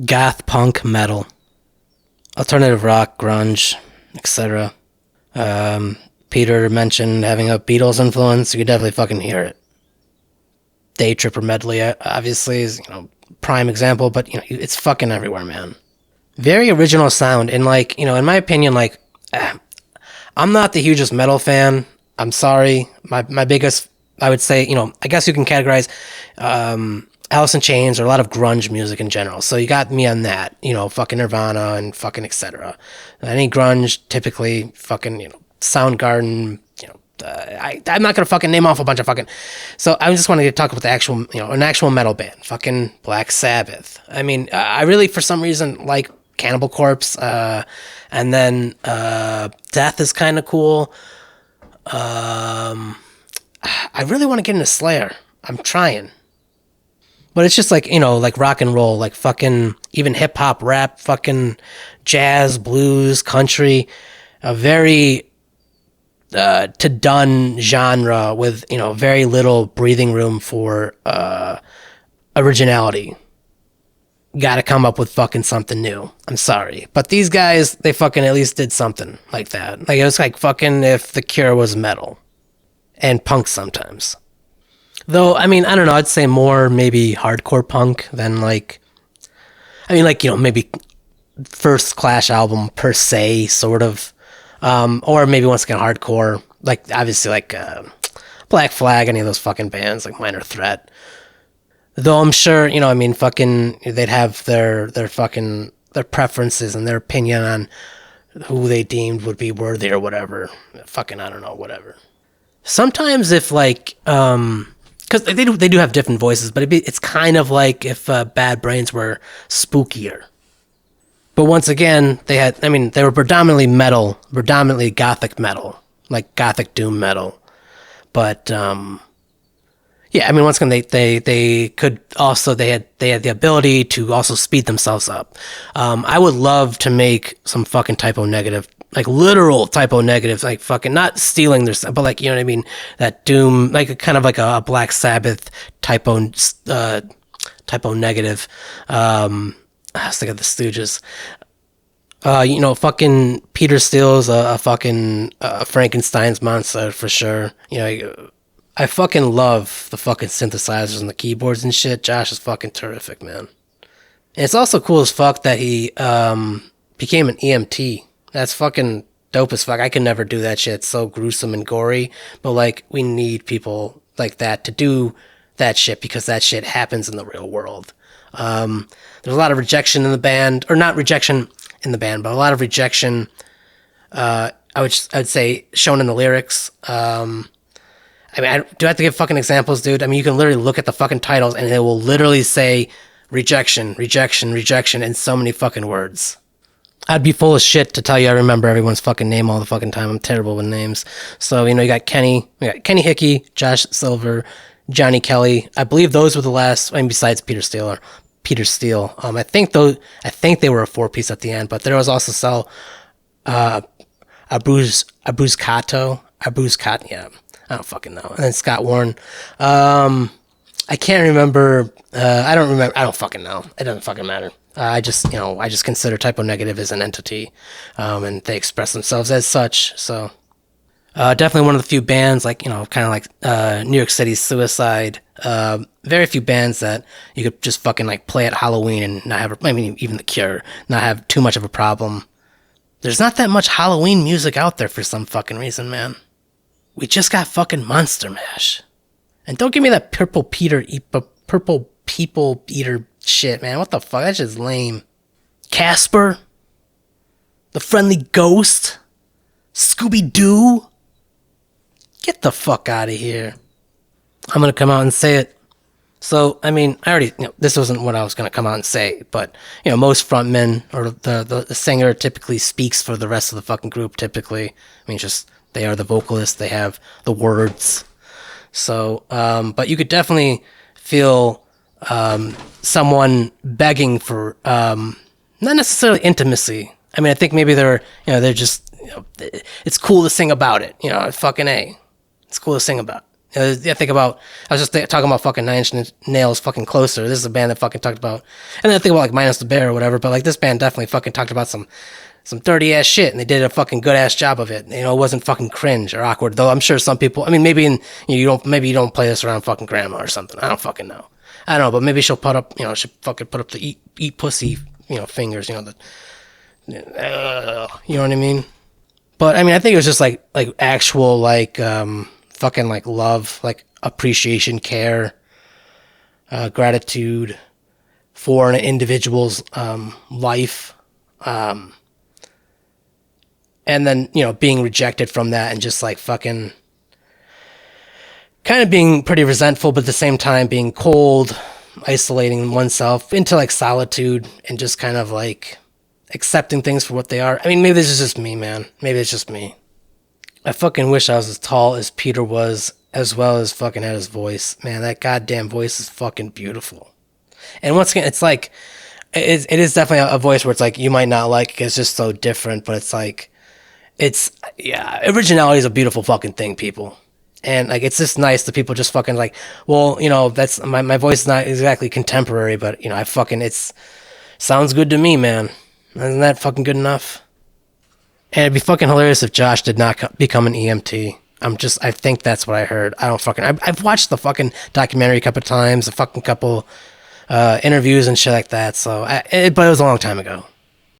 Goth punk metal, alternative rock, grunge, etc. Peter mentioned having a Beatles influence. You could definitely fucking hear it. Day Tripper medley, obviously, is prime example, but it's fucking everywhere, man. Very original sound, and in my opinion, I'm not the hugest metal fan. I'm sorry. My biggest, I would say, I guess you can categorize Alice in Chains or a lot of grunge music in general. So you got me on that, fucking Nirvana and fucking etc. Any grunge, typically fucking, Soundgarden, I'm not gonna fucking name off a bunch of fucking. So I just wanted to talk about the actual, an actual metal band, fucking Black Sabbath. I mean, I really, for some reason, like Cannibal Corpse, and then Death is kind of cool. I really want to get into Slayer. I'm trying. But it's just like rock and roll, like fucking even hip hop, rap, fucking jazz, blues, country, a very to done genre with, very little breathing room for originality. Gotta come up with fucking something new. I'm sorry. But these guys, they fucking at least did something like that. Like, it was like fucking if The Cure was metal. And punk sometimes. Though, I mean, I don't know, I'd say more maybe hardcore punk than maybe first Clash album per se, sort of. Or maybe once again hardcore. Like, obviously, Black Flag, any of those fucking bands, like Minor Threat. Though I'm sure, fucking, they'd have their fucking, their preferences and their opinion on who they deemed would be worthy or whatever. Fucking, I don't know, whatever. Sometimes if because they do have different voices, but it's kind of like if Bad Brains were spookier. But once again, they were predominantly metal, predominantly gothic metal, like gothic doom metal. But yeah, I mean, once again, they could also, they had the ability to also speed themselves up. I would love to make some fucking typo negative, like literal typo negatives, like fucking not stealing their stuff, but like, you know what I mean? That doom, like kind of like a Black Sabbath typo negative. I was thinking of the Stooges. Fucking Peter Steele's a fucking Frankenstein's monster for sure. I fucking love the fucking synthesizers and the keyboards and shit. Josh is fucking terrific, man. And it's also cool as fuck that he became an EMT. That's fucking dope as fuck. I could never do that shit. It's so gruesome and gory. But, we need people like that to do that shit because that shit happens in the real world. There's a lot of rejection in the band. Or not rejection in the band, but a lot of rejection, I would say, shown in the lyrics. Do I have to give fucking examples, dude? I mean, you can literally look at the fucking titles and it will literally say rejection, rejection, rejection in so many fucking words. I'd be full of shit to tell you I remember everyone's fucking name all the fucking time. I'm terrible with names. So, you got Kenny Hickey, Josh Silver, Johnny Kelly. I believe those were the last, besides Peter Steele. I think they were a 4-piece at the end, but there was also Abuz Kato, yeah. I don't fucking know. And then Scott Warren. I can't remember. I don't fucking know. It doesn't fucking matter. I just consider typo negative as an entity, and they express themselves as such. So, definitely one of the few bands, kind of like New York City's Suicide. Very few bands that you could just fucking play at Halloween and not have. Even The Cure, not have too much of a problem. There's not that much Halloween music out there for some fucking reason, man. We just got fucking Monster Mash. And don't give me that purple people eater shit, man. What the fuck? That's just lame. Casper? The Friendly Ghost? Scooby-Doo? Get the fuck out of here. I'm gonna come out and say it. So, I already, this wasn't what I was gonna come out and say, but, most frontmen, or the singer typically speaks for the rest of the fucking group, typically. They are the vocalists, they have the words. So, but you could definitely feel someone begging for not necessarily intimacy. I think maybe they're just, it's cool to sing about it. Fucking A. It's cool to sing about. I think about, I was just talking about fucking Nine Inch Nails, fucking Closer. This is a band that fucking talked about, and then I think about like Minus the Bear or whatever, but like this band definitely fucking talked about some dirty ass shit, and they did a fucking good ass job of it. You know, it wasn't fucking cringe or awkward, though I'm sure some people, I mean, maybe maybe you don't play this around fucking grandma or something. I don't fucking know. I don't know, but maybe she'll put up, she'll fucking put up the eat pussy, fingers, you know what I mean? But I mean, I think it was just like actual like fucking like love, like appreciation, care, gratitude for an individual's life, and then being rejected from that and just like fucking kind of being pretty resentful, but at the same time being cold, isolating oneself into like solitude and just kind of like accepting things for what they are. I mean, maybe this is just me, man. Maybe it's just me. I fucking wish I was as tall as Peter was, as well as fucking had his voice. Man, that goddamn voice is fucking beautiful. And once again, it's like, it is definitely a voice where it's like, you might not like it, it's just so different, but it's like, originality is a beautiful fucking thing, people. And like, it's just nice that people just fucking like, well, that's, my voice is not exactly contemporary, but it's sounds good to me, man. Isn't that fucking good enough? And it'd be fucking hilarious if Josh did not become an EMT. I think that's what I heard. I don't fucking, I've watched the fucking documentary a couple times, a fucking couple interviews and shit like that. So, but it was a long time ago.